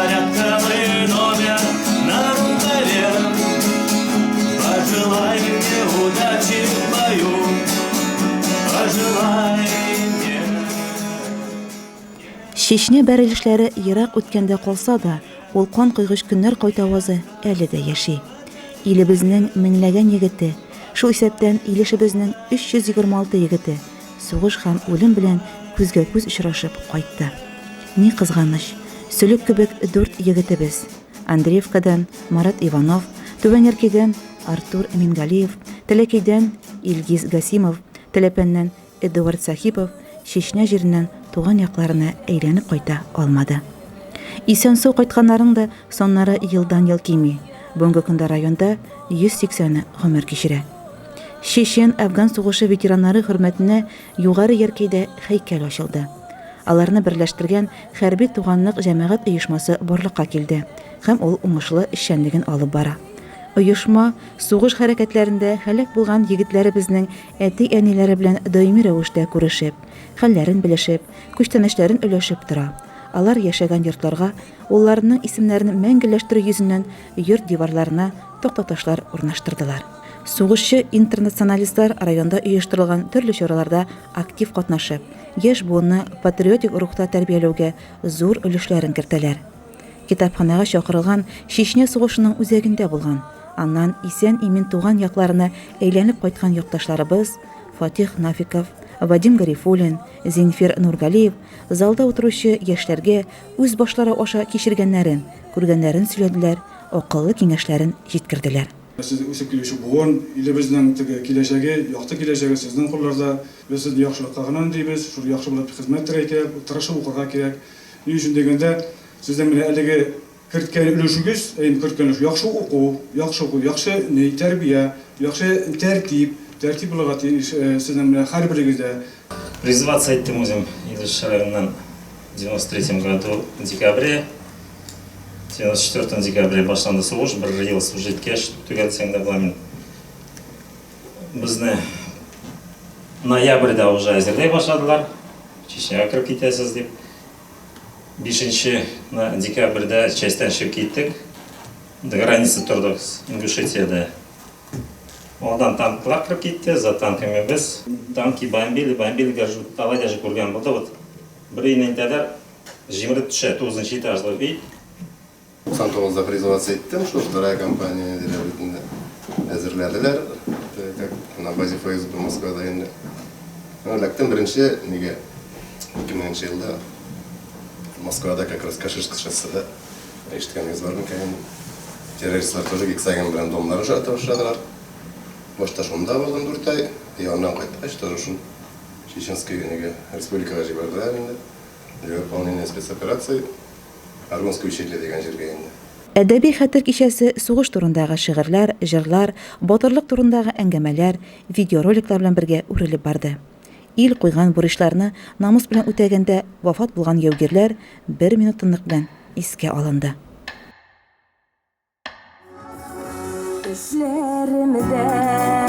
порядковый номер на рукаве. Пожелай мне удачи в бою, пожелай мне. Чечня бәрелешләре ерак үткәндә калса да, ул кан кыйгыч көннәр кайтавазы әле дә яши. Илебезнең меңләгән егете, шул исәптән Илешебезнең 326 егете сугыш һәм үлем белән күзгә күз очрашып кайтты. Ни кызганыч, Сөлек кебек 4 егетебез. Андреевкадан Марат Иванов, Түбәнеркедән Артур Мингалиев, Тәләкәйдән Илгиз Гасимов, Тәләпәннән Эдуард Сахипов Чечня җиреннән туган якларына әйләнеп кайта алмады. Исән-сау кайтканнарның да соннары елдан-ел кими. Бүгенге көндә районда 180 гомер кичерә. Чечен-Афган сугышы ветераннары хөрмәтенә югары яркәйдә һәйкәл ачылды. Аларны берләштергән хәрби туганлык җәмәгать оешмасы барлыкка килде һәм ул уңышлы эшчәнлеген алып бара. Оешма сугыш хәрәкәтләрендә һәлак булган егетләребезнең әти-әниләре белән даими рәвештә күрешеп, хәлләрен белешеп, күчтәнәчләрен өләшеп тора. Алар яшәгән йортларга улларының исемнәрен мәңгеләштерү йөзеннән йорт диварларына тактаташлар урнаштырдылар. Сугышчы интернационалистлар районда оештырылган төрле чараларда актив катнашып, яшь буынны патриотик рухта тәрбияләүгә зур өлешләрен кертәләр. Китапханага чакырылган Чечня сугышының үзәгендә булган. Аннан исән-имин туган якларына әйләнеп кайткан якташларыбыз Фатих Нафиков, Вадим Гарифуллин, Зинфир Нургалиев залда утыручы яшьләргә үз башлары аша кичергәннәрен, күргәннәрен сөйләделәр, акыллы киңәшләрен җиткерделәр. Siz үсеп килүче буын, илебезнең киләчәге, якты киләчәге сезнең кулларда. Без сезне яхшылыкка гына дибез, шул яхшы булып хезмәт итәргә кирәк, тырышып укырга кирәк. Ни өчен дигәндә, сезнең менә әлеге керткән өлешегез, керткән яхшы уку, яхшы тәрбия, яхшы тәртип булырга сезнең менә һәрберегездә. Призываться этим узем Илеш районынан в 93 году в декабре. 94 декабре башланды сугыш, бер ел служить кеш түгәлсәң дә була. Безне ноябрьдә уже әзерләй башладылар. Чечняга кирип китәсез дип. 5 декабрьдә частьтән чыгып киттек. До границы тордык Ингушетиядә. Ondan tanклар кирип китте, за танками без. Танки бомбили, талай даже күргән булды. Вот бер инәйтәләр, җимереп төшә, 9-нчы этажлы үй. 99-да призываться иттем, что вторая компания әзерләделәр, на базе ФСБ Москвада инде. Ләктем беренче неге 2000 елда Москвада как раз Каширск шосседа ишеткәнегез бармы икән? Террористлар тоже гексаген белән домнар жатышалар. Башта шунда булдым 4 ай, яннан кайткач тоже шун Чеченская республикага җибәрделәр инде. Для выполнения спецоперации Аргонское ущелье дигән җиргә инде. Әдәби хәтер кичәсе сугыш турындагы шигырьләр, җырлар, батырлык турындагы әңгәмәләр, видеороликлар белән бергә үрелеп барды. Ил куйган бурычларны намус белән үтәгәндә вафат булган яугирләр 1 минут тынлык белән искә алынды. Эшләремдә